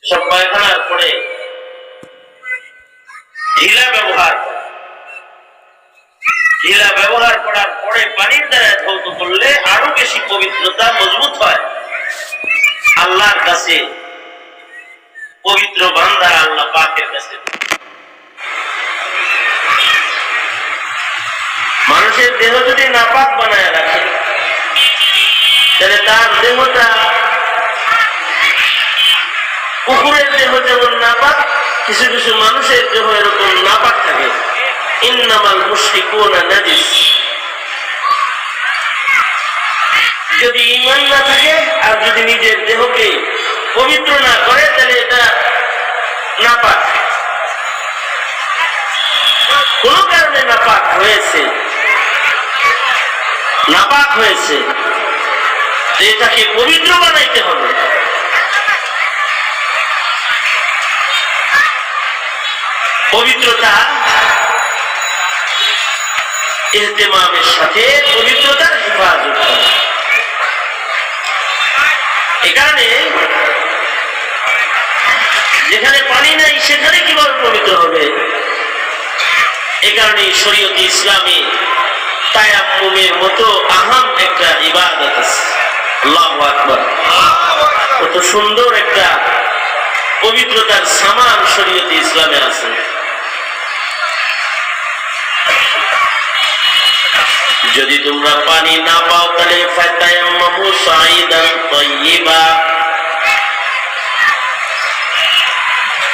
সব পায়খানার পরে ঢিলা ব্যবহার করার পরে পানির দ্বারা ধৌত করলে আরো বেশি পবিত্রতা মজবুত হয়। আল্লাহর কাছে পবিত্র বান্দা আল্লাহ পাকের কাছে। মানুষের দেহ যদি নাপাক বানায় রাখে তাহলে তার দেহটা কুকুরের দেহ যেমন নাপাক, কিছু কিছু মানুষের দেহ এরকম নাপাক থাকে। ইন্নামাল মুশরিকুনা নাজিস। যদি ঈমান না থাকে আর যদি নিজের দেহকে পবিত্র না করে তাহলে এটা নাপাক। কোন কারণে নাপাক হয়েছে এটাকে পবিত্র বানাইতে হবে। পবিত্রতা ইহতিমামের সাথে পবিত্রতার হেফাজত করে। এ কারণে যেখানে পানি নাই সেখানে কিভাবে পবিত্র হবে? এ কারণে শরীয়তে ইসলামী তায়াম্মুমের মতো আহাম একটা ইবাদত আছে। আল্লাহু আকবার। কত সুন্দর একটা পবিত্রতার সামান শরীয়তে ইসলামে আছে। যদি তোমরা পানি না পাও তাহলে ফাতায়াম্মামু সাঈদান তাইয়্যিবা,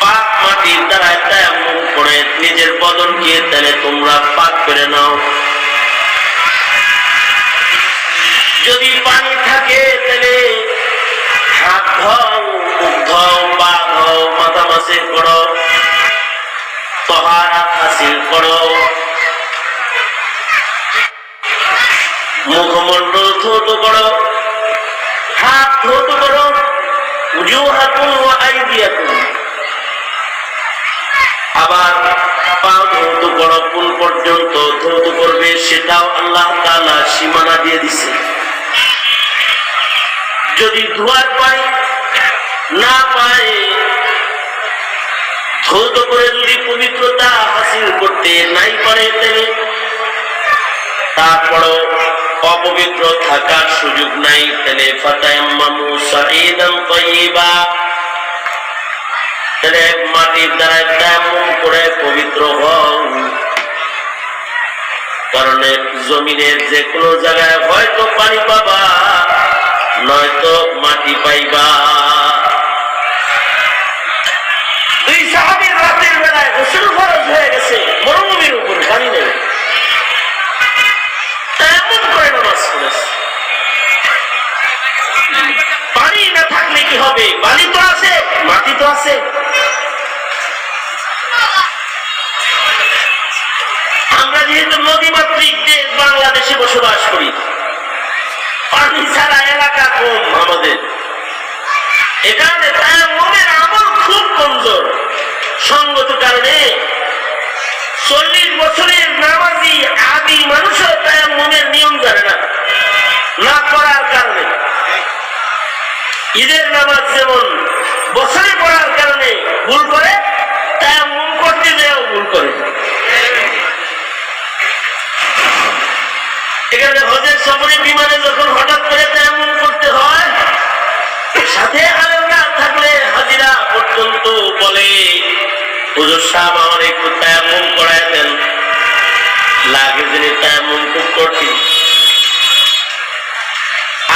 পাক মাটির দ্বারা তায়াম্মুম করে নিজের বদনকে তাহলে তোমরা পাক করে নাও। যদি পানি থাকে তাহলে হাত ধোও, মুখ ধোও, পা ধোও, মাথা মাসিল করো, তাহারাত হাসিল করো, মুখমণ্ডল ধৌত করো, হাত ধৌত করো, উজুহাকুম ওয়া আইদিয়াকুম, আবার পা ধৌত করো, কোন পর্যন্ত ধৌত করবে সেটাও আল্লাহ তাআলা সীমানা দিয়ে দিছে। যদি ধোয়ার পানি না পায়, ধৌত করে যদি পবিত্রতা হাসিল করতে নাই পারে তাহলে তারপরও অপবিত্র থাকার সুযোগ নাই, তাহলে ফাতায়াম্মামু সাঈদান তাইয়্যিবা, তাহলে মাটির দ্বারা তায়াম্মুম করে পবিত্র হও। কারণ জমিনের যে কোনো জায়গায় হয়তো পানি পাবা, নয়তো মাটি পাইবা। দুই সাহাবীর রাতের বেলায় গোসল ফরজ হয়ে গেছে, মরুভূমির উপর পানি নেই, তায়াম্মুম করে নামাজ পড়েছে। পানি না থাকলে কি হবে? পানি তো আছে, মাটি তো আছে। আমরা যেহেতু নদীমাতৃক দেশ বাংলাদেশে বসবাস করি, পানি ছাড়া এলাকা কম আমাদের, এ কারণে তায়াম্মুমের আমল খুব কমজোর। সঙ্গত কারণে 40 বছরের নামাজি আদি মানুষও তায়াম্মুমের নিয়ম জানে না, না করার কারণে। ঈদের নামাজ যেমন বছরে পড়ার কারণে ভুল করে, তায়াম্মুম করতে যেও ভুল করে। এখানে হজের সফরে বিমানে যখন হঠাৎ করে তায়াম্মুম করতে হয়, সাথে আলেম না থাকলে হাজিরা পর্যন্ত বলে, হুজুর সাহেব আমার একটু তায়াম্মুম করায় দেন, লাগে যিনি তায়াম্মুম খুব কঠিন।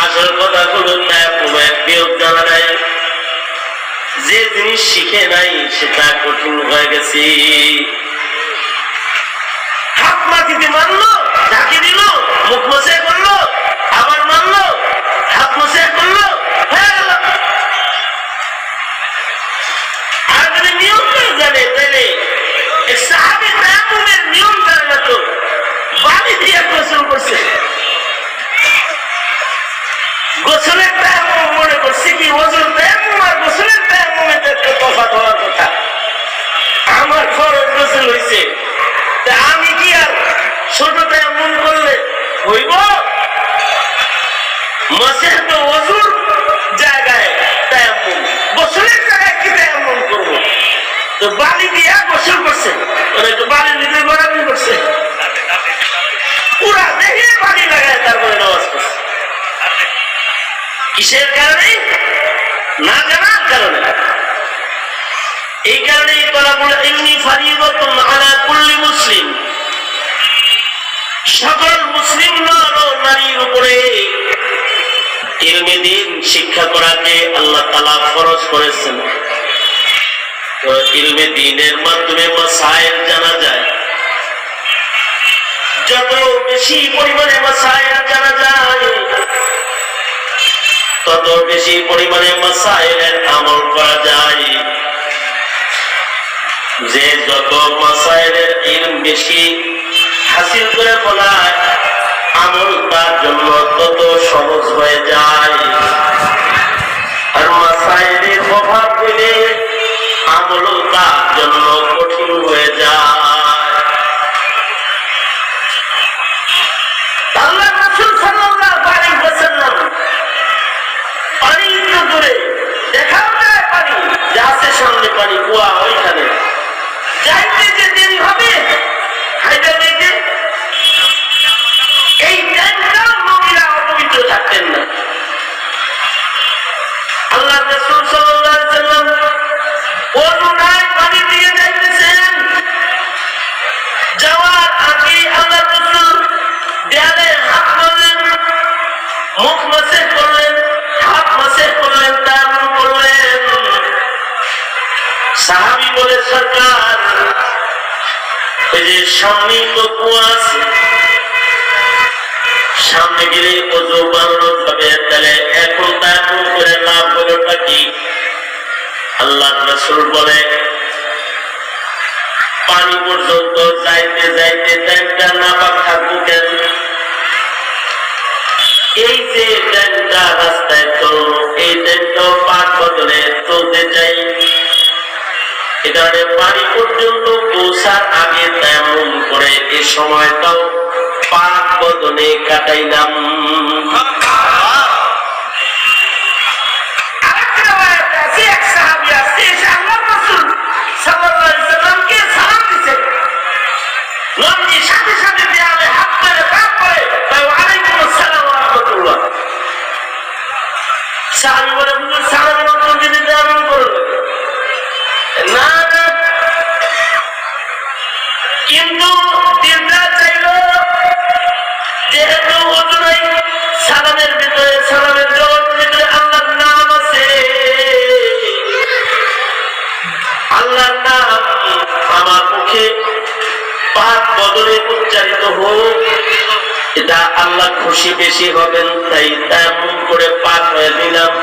আসল কথা হলো তায়াম্মুমের নিয়ম জানা নাই, যে জিনিস শিখে নাই সেটা কঠিন হয়ে গেছে। হাত মাটিতে মারলো, ঝাঁকি দিল, মুখ মুছে করলো, আবার মারলো, হাত মুছে করলো, হয়ে গেল। আর যদি নিয়ম না জানে তাহলে সাহাবী তায়াম্মুমের নিয়ম জানে না, তো বালি দিয়ে গোসল করছে, গোসলের তায়াম্মুম মনে করছে কি ওযুর তায়াম্মুম আর গোসলের তায়াম্মুমের একটা তফাৎ হওয়ার কথা। আমার ফরজ গোসল হইছে, তা আমি কি আর ছোট তায়াম্মুম করলে হইব? মাসের তো ওযুর জায়গায় তায়াম্মুম, গোসলের জায়গায় কি তায়াম্মুম? না জানার কারণে। এই কারণেই তলাবুল ইলমি ফারিদাতুন আলা কুল্লি মুসলিম, সকল মুসলিম নর ও নারীর উপরে ইলমে দ্বীন শিক্ষা করাকে আল্লাহ তাআলা ফরজ করেছেন। তো ইলমে দ্বীনের মাধ্যমে মাসাইল জানা যায়। যত বেশি পরিমাণে মাসাইল জানা যায় তত বেশি পরিমাণে মাসাইলের আমল করা যায়। যে যত মাসাইলের ইলম বেশি হাসিল করে ফেলায় আমল তার জন্য তত সহজ হয়ে যায়। আর মাসাইলের অভাব হইলে আমল তার জন্য কঠিন হয়ে যায়। আল্লাহ রাসূল সাল্লাল্লাহু আলাইহি ওয়াসাল্লাম পানি একটু দূরে দেখাও যায়, পানি যা আছে সামনে পানি কুয়া, ওইখানে যাইতে যে দেরি হবে হাইটা দেখে এই টাইমটা নবীরা অপবিত্র থাকতেন না। আল্লাহ রাসূল সাল্লাল্লাহু আলাইহি ওয়াসাল্লাম ওযু নাই পানি দিয়ে যাইতেছেন, যাওয়ার আগে আল্লাহ রাসূল দেয়ালে হাত মারলেন, মুখ মাসেহ করলেন, হাত মাসেহ করলেন, তায়াম্মুম করলেন। সাহাবী বলে, সরকার এই যে সামনে তো কুয়া আছে, সামনে গেলে ওযু বানানো যাবে, তাহলে এখন তায়াম্মুম করে লাভ হলোটা কি? আল্লাহ রাসূল বলে, পানি পর্যন্ত যাইতে যাইতে টাইমটা নাপাক থাকবো কেন? এই যে টাইমটা রাস্তায় চললো, এই টাইমটাও পাক বদলে চলতে চাই। এটা পানি পর্যন্ত পৌঁছার আগে তায়াম্মুম করে এই সময়টাও পাক বদলে কাটাইলাম। কিন্তু দিনটা চাইল যেহেতু ওযু নাই, সালামের ভিতরে, সালামের জবাবের ভিতরে আল্লাহর নাম আছে, আল্লাহর নাম আমার মুখে পাক বদলে উচ্চারিত হোক, এটা আল্লাহ খুশি বেশি হবেন, তাই তায়াম্মুম করে পাক হয়ে দিলাম।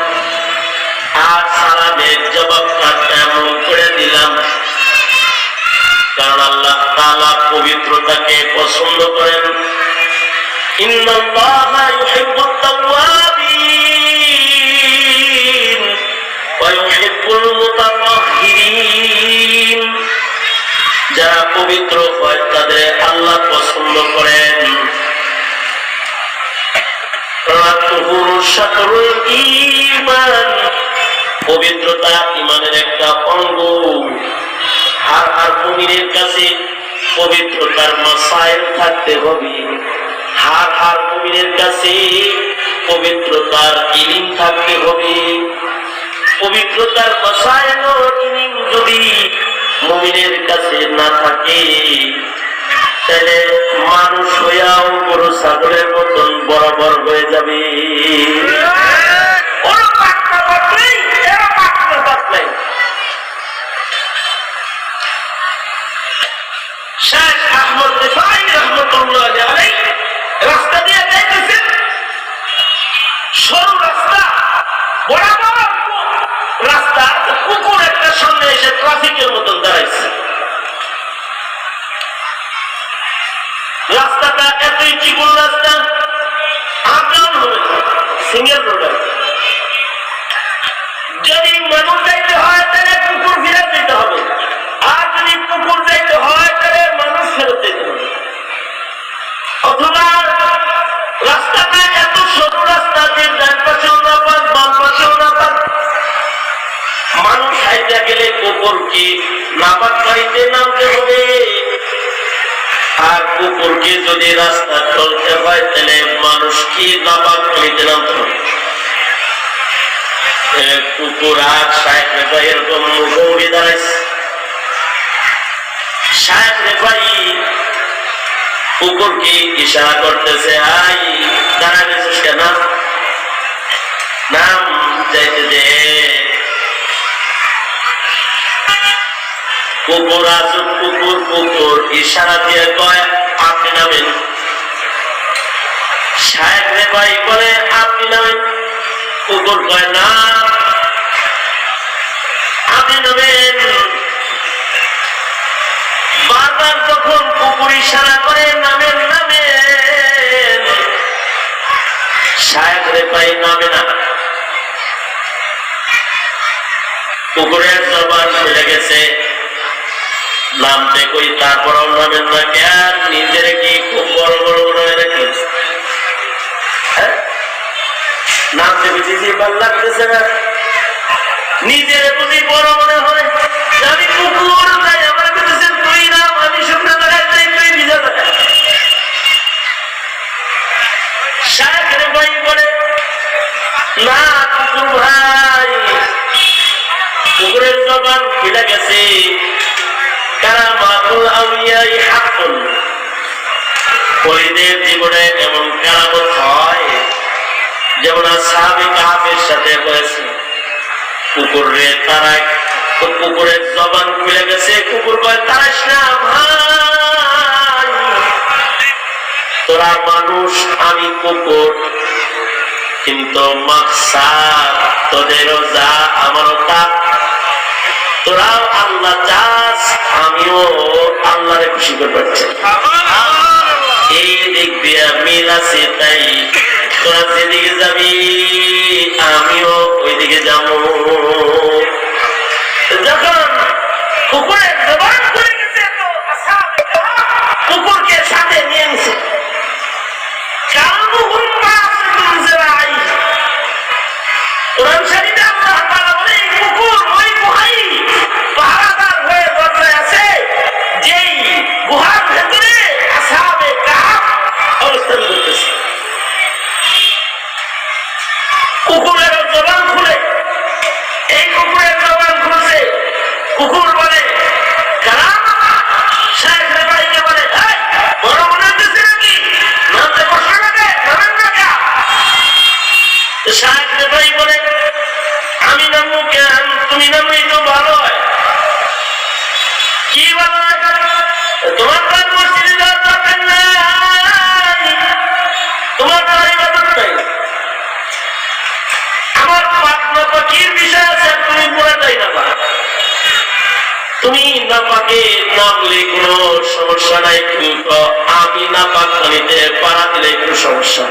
আর সালামের জবাবটা তায়াম্মুম করে দিলাম, কারণ আল্লাহ তাআলা পবিত্রতাকে পছন্দ করেন। ইন্নাল্লাহা ইউহিব্বুত তাওয়াবিন ওয়া ইউহিব্বুল মুতাতাহহিরিন। যারা পবিত্র হয় তাদের আল্লাহ পছন্দ করেন। তাহুরু শাতরুল ঈমান, পবিত্রতা ঈমানের একটা অঙ্গ। আর মুমিনের কাছে পবিত্রতার মাসাইল থাকতে হবে। হার মুমিনের কাছে পবিত্রতার ইলম থাকতে হবে। পবিত্রতার মাসাইল ও ইলম যদি মুমিনের কাছে না থাকে, তাহলে মানুষ হইয়াও বড় ছাগলের মতন বরাবর হয়ে যাবে। রাস্তা দিয়ে যাইতেছেন, সরু রাস্তা, বরাবর রাস্তা, কুকুর একটা সামনে এসে ট্রাফিকের মতন দাঁড়াইছে। রাস্তাটা এতই চিকন রাস্তা, আপ ডাউন হবে, সিঙ্গেল রোড। যদি মানুষ যাইতে হয় তাহলে কুকুর ফেরত দিতে হবে, আর যদি কুকুর যাইতে হয় তাহলে মানুষ ফেরত দিতে হবে। অথবা রাস্তাটা এত সরু রাস্তা যে ডান পাশেও না পাস, বাম পাশেও না পাস, মানুষ হাইটা গেলে কুকুরকে নাপাক বাড়িতে নামতে হবে। আর কুকুরকে যদি রাস্তা চলতে হয় তাহলে মানুষকে নাপাক বাড়িতে নামতে হবে। কুকুর আর শায়েখ রেফাই এরকম মুখোমুখি দাঁড়াইছে। শায়েখ রেফাই কুকুরকে ইশারা করতেছে, হাই দাঁড়া গেছিস কেন, নাম যাইতে দে। কুকুর আসুক, কুকুর কুকুর ইশারা দিয়ে কয় আপনি নামেন। শায়েখ রেফাই বলে আপনি নামেন। কুকুর কয় না আপনি নামেন। বারবার যখন কুকুর ইশারা করে নামেন নামেন, শায়েখ রেফাই নামে না। কুকুরের জবান খুলে গেছে, নামতে কই তারপরও নামেন না কেন? নিজের কি খুব বড় বড় মনে রাখি? নামতে বুঝি যে ভাল লাগতেছে না, নিজের বুঝি বড় মনে হয়। আমি কুকুর তাই আমার কাছে তুই নাম, আমি শুকনো দেখাই তুই ভিজা দেখা। শায়েখ রেফাই বলে না কুকুর ভাই, কুকুরের জবান খুলে গেছে। কারামাতুল আউলিয়াই হাক্কুন, ওলিদের জীবনে এমন কারামত হয় যেমন আসহাবে কাহফের সাথে হয়েছে। কুকুরে তারা, কুকুরের জবান খুলে গেছে। কুকুর কয় তারাস না ভাই, তোরা মানুষ আমি কুকুর, কিন্তু মাকসাদ তোদেরও যা আমারও তা। তোরাও আল্লাহ চাস, আমিও আল্লাহরে খুশি করতে পারছি। এই দিক দিয়ে মিল আছে, তাই তোরা যেদিকে যাবি আমিও ওই দিকে যাব। যখন কুকুরের জবান খুলে গেছে, কুকুরকে সাথে নিয়ে নিছে। কোরআন শরীফে আল্লাহ তাআলা বলে এই কুকুর ওই গুহায় পাহারাদার হয়ে দরজায় আছে, যেই গুহার ভেতরে আসহাবে কাহফ অবস্থান করতেছে। কুকুরের জবান খুলে, এই কুকুরের জবান খুলছে। কুকুর বলে কারাম, শায়েখ রেফাইকে বলে বড় মনে হচ্ছে নাকি, নামতে কষ্ট লাগে, নামেন না কেন? শায়েখ রেফাই বলে আমি নামবো কেন, তুমি নামলেই তো ভালো হয়। কি ভালো হয়? তোমার তার মসজিদে যাওয়ার দরকার নাই, তোমার তার ইবাদত নাই। আমার পাকনা পাকির বিষয় আছে, তুমি পড়ে যাই না পা। তুমি না পাকে নামলে কোনো সমস্যা নাই, কিন্তু আমি না পাক পানিতে পাড়া দিলে একটু সমস্যা।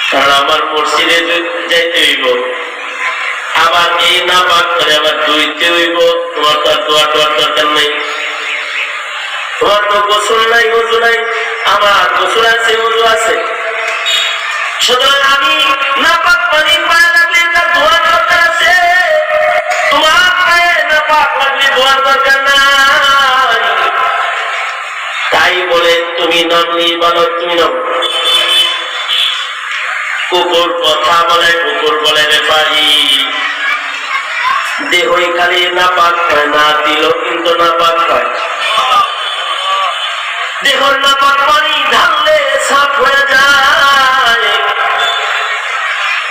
কারণ আমার মসজিদে যাইতে হইব, আবার এই না পাক করে আবার দুইতে হইব। তোমার তো আর দোয়া টোয়ার দরকার নেই, তোমার তো গোসল নাই, ওযু নাই। আমার গোসল আছে, ওযু আছে। সুতরাং আমি না পাক পানি পায়ে লাগলে তার দোয়ার দরকার আছে, তোমার পায়ে না পাক লাগলে দোয়ার দরকার নাই। তাই বলে তুমি নামলি বলো, তুমি নাম। কুকুর কথা বলে, কুকুর বলে রেফাই দেহই খালি না পাক হয়, না দিল কিন্তু না পাক হয়। দেহর না পাক পানি ঢাললে সাফ হয়ে যায়,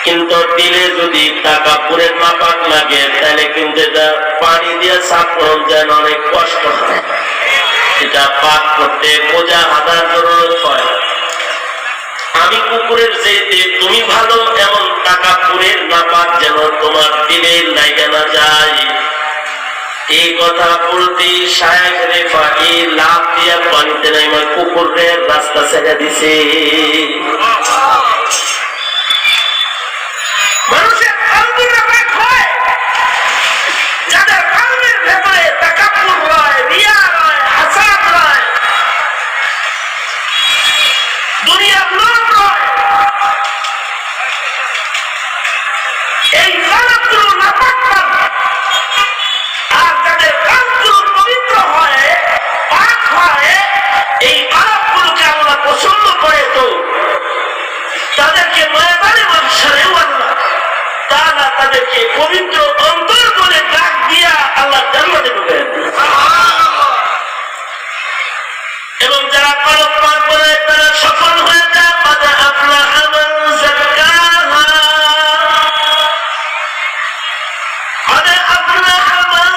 কিন্তু দিলে যদি টাকা পুরে না পাক লাগে তাহলে কিন্তু এটা পানি দিয়ে সাফ করুন যেন অনেক কষ্ট হয়। এটা পাক করতে পূজা হাজার জরুরত হয়। আমি কুকুরের চাইতে তুমি ভালো, এমন টাকা পুরের না পাক যেন তোমার দিলে লাগে না যায়। এই কথা বলতে শায়েখ রেফাই লাফ দিয়া পানিতে নাইমা কুকুরের রাস্তা ছেড়ে দিছে। মানুষের কলবের ব্যাপার হয়, যাদের কলবের ভেতরে তাকাব্বুর রয়, রিয়া রয়, হাসাদ রয়, দুনিয়ার লোভ রয়, এই কলবগুলো নাপাক হয়। আর যাদের কলবগুলো পবিত্র হয়, পাক হয়, এই কলবগুলোকে আল্লাহ পছন্দ করে, তো তাদের তাদেরকে পবিত্র অন্তর বলে ডাক দিয়া আল্লাহ জান্নাতে ঢুকায় দেন। এবং যারা কলব পাক করে তারা সফল হয়ে যায়। قد أفلح من زكاها قد أفلح من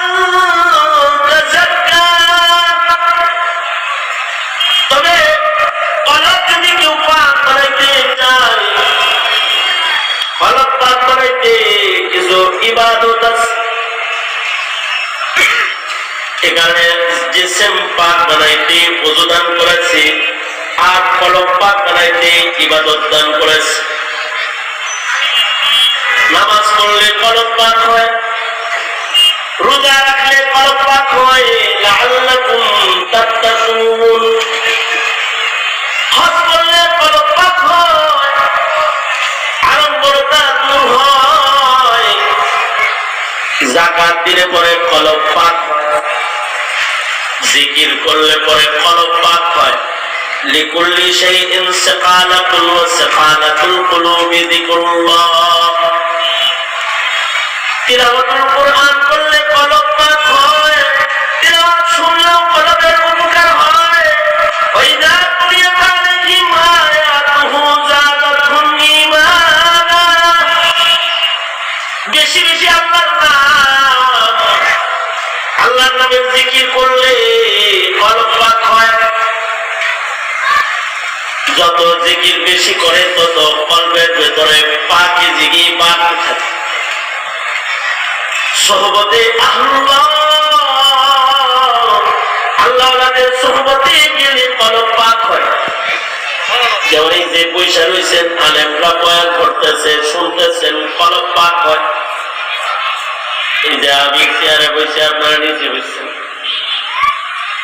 تزكى। তবে কলব যদি কেউ পাক বানাইতে চায়, কলব পাক বানাইতে কিছু ইবাদত আছে। এখানে জিসম পাক বানাইতে ওযু দান করেছে, আর কলব পাক বানাইতে ইবাদত দান করেছে। নামাজ পড়লে কলব পাক হয়, রোজা রাখলে কলব পাক হয়। লাআল্লাকুম তাত্তাকুন। হজ করলে কলব পাক হয়, আড়ম্বরতা দূর হয়। যাকাত দিলে পরে কলব পাক হয়, জিকির করলে পরে কলব পাক হয়। লিকুল্লি শাইইন সাকালাতুন ওয়া সাকালাতুল কুলুবি যিকরুল্লাহ। তিলাওয়াতুল কুরআন করলে কলব পাক হয়, তিলাওয়াত শুনলেও কলবের উপকার হয়। ওয়াইদা কুরিয়াত আলাইহিম আয়াতুহু যাদাতহুম ঈমানা। বেশি বেশি আল্লাহর নাম, আল্লাহর নামের জিকির করলে কলব পাক হয়। যত জিকির বেশি করে তত কলবের ভেতরে পাকিজিগি বাড়তে থাকে। সোহবতে আল্লাহ, আল্লাহওয়ালাদের সোহবতে গেলে কলব পাক হয়। যেমন এই যে পয়সা রয়েছেন, আলেমরা বয়ান করতেছে, শুনতেছেন, কলব পাক হয়। এই যে আমি চেয়ারে বসে, আপনারা নিচে বসছেন,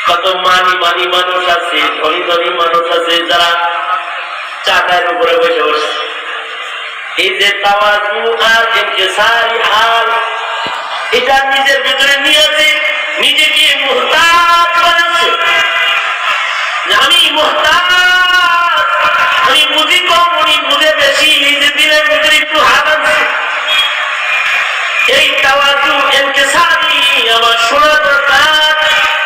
কত মানি মানি মানুষ আছে, ধনী ধনী মানুষ আছে যারা চাকার উপরে বসে বসে। এই যে তাওয়াজু আর ইনকিসারি হাল, এটা নিজের ভিতরে নিয়েছে, নিজেকে মুহতাজ বানাচ্ছে। আমি মুহতাজ, আমি বুঝি কম, উনি বুঝে বেশি, নিজের দিনের ভিতরে একটু হাত আছে। এই তাওয়াজু ইনকিসারি আমার শোনা দরকার,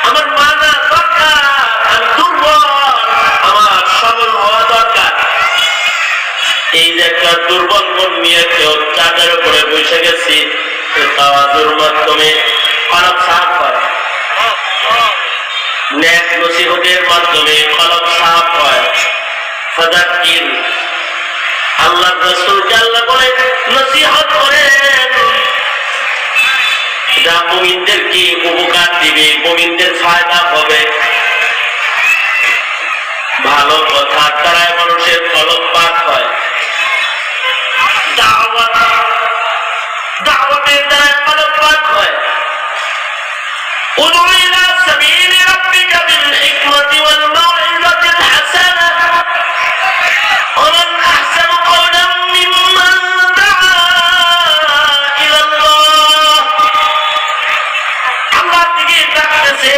আমার মানা দরকার। আমি দুর্বল, আমার সবল হওয়া দরকার। এই যে একটা দুর্বল মন নিয়ে কেউ চাকার উপরে বসে গেছি, তাওয়াজুর মাধ্যমে কলব সাফ হয়। নেক নসিহতের মাধ্যমে কলব সাফ হয়। ফাযাক্কির, আল্লাহর রাসূলকে আল্লাহ বলে নসিহত করেন, যা মুমিনদেরকে উপকার দিবে, মুমিনদের ফায়দা হবে। ভালো কথার দ্বারা মানুষের কলব পাক হয়। দাওয়াতের দ্বারা কলব পাক হয়। উদউ ইলা সাবিলি রাব্বিকা বিল হিকমাতি ওয়াল মাউইযাতিল হাসানাহ ওয়া মান আহসানু কওলান মিম্মান দাআ ইলা আল্লাহ। আল্লাহর দিকে ডাকতেছে,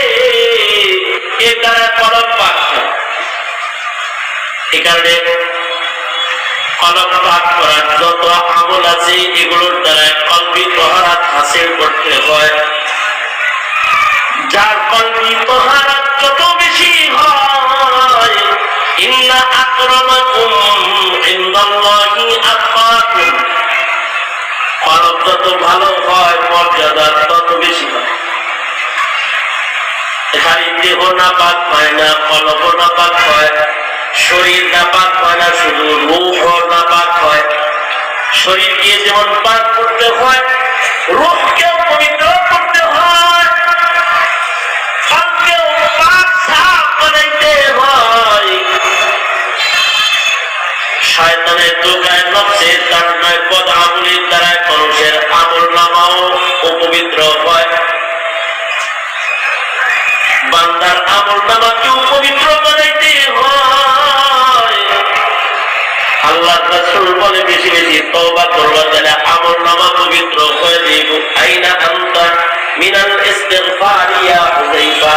এর দ্বারা কলব পাক হয়। এই কারণে কলব পাক করার যত আমল আছে, এগুলোর দ্বারা কলবি তহারাত হাসিল করতে হয়। যার কলবি তহারাত যত বেশি হয়, ইন্না আকরামাকুম ইনদাল্লাহি আতকাকুম, কলব যত ভালো হয়, মর্যাদা তত বেশি হয়। খালি দেহ নাপাক হয় না, কলব নাপাক হয়। শরীর নাপাক হয় না, শুধু রূহ নাপাক হয়। শরীরকে যেমন পাক করতে হয়, রূহকেও পবিত্র করতে হয়, কলবকেও পাক সাফ বানাইতে হয়। শয়তানের দোকায়, নফসের তাড়নায়, বদ আমলের দ্বারা মানুষের আমলনামাও অপবিত্র হয়। বান্দার আমলনামাকেও পবিত্র বানাইতে হয়। আল্লাহ রাসূল বলে বেশি বেশি তওবা করবা, তাহলে আমলনামা পবিত্র হয়ে যাবে। আইনা আনতা মিনাল ইস্তিগফার ইয়া হুযাইফা।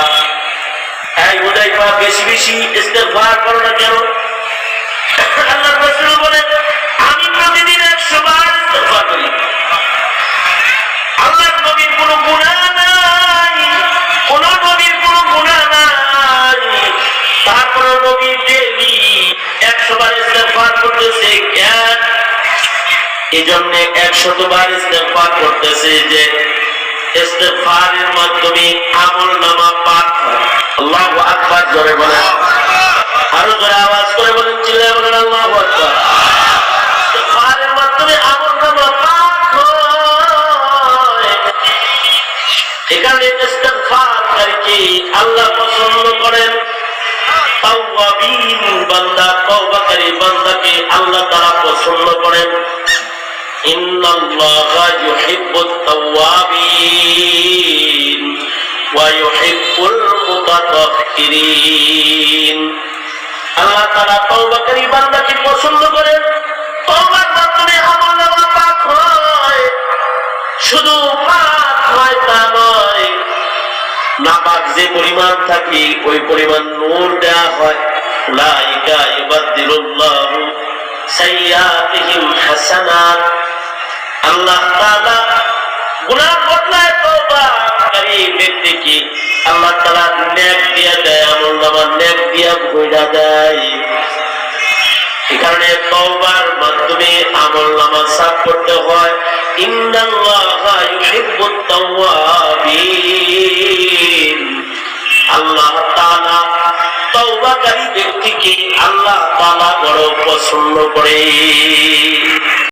এই হুযাইফা, বেশি বেশি ইস্তিগফার করো না কেন? আল্লাহ রাসূল বলে, আমি প্রতিদিন 100 বার ইস্তিগফার করি। এই জন্য 100 বার ইস্তেগফার করতেছে যে ইস্তেগফারের মাধ্যমে আমলনামা পাক হয়। আল্লাহু আকবার, জোরে বলেন, আরো জোরে আওয়াজ করে বলেন, চিল্লায়ে বলেন আল্লাহু আকবার। ইস্তেগফারের মাধ্যমে আমলনামা পাক হয়। এখানে ইস্তেগফারকারীকে আল্লাহ পছন্দ করেন। তাওয়াবিন বান্দা, তওবাকারী বান্দাকে আল্লাহ তাআলা পছন্দ করেন। ইন্নাল্লাহা ইউহিব্বুত তাওয়াবিন ওয়া ইউহিব্বুল মুতাতাহহিরিন। আল্লাহ তাআলা তওবাকারী বান্দাকে পছন্দ করেন। তওবার মাধ্যমে আমলনামা পাক হয়। শুধু পাক হয় তা নয়, নাপাক যে পরিমাণ থাকে ওই পরিমাণ নূর দেয়া হয়। উলাইকা ইউবাদদিলুল্লাহু সাইয়্যাতিহিম হাসানাত। আল্লাহ তাআলা গুনাহ বদলায় তওবাকারী ব্যক্তিকে আল্লাহ তাআলা নেক দিয়া দেয়, আমলনামা নেক দিয়া ভইরা দেয়। এই কারণে তওবার মাধ্যমে আমলনামা সাফ করতে হয়। ইন্নাল্লাহা ইউহিব্বুত তাওয়াবিন। আল্লাহ তাআলা তওবাকারী ব্যক্তিকে আল্লাহ তাআলা বড় পছন্দ করে।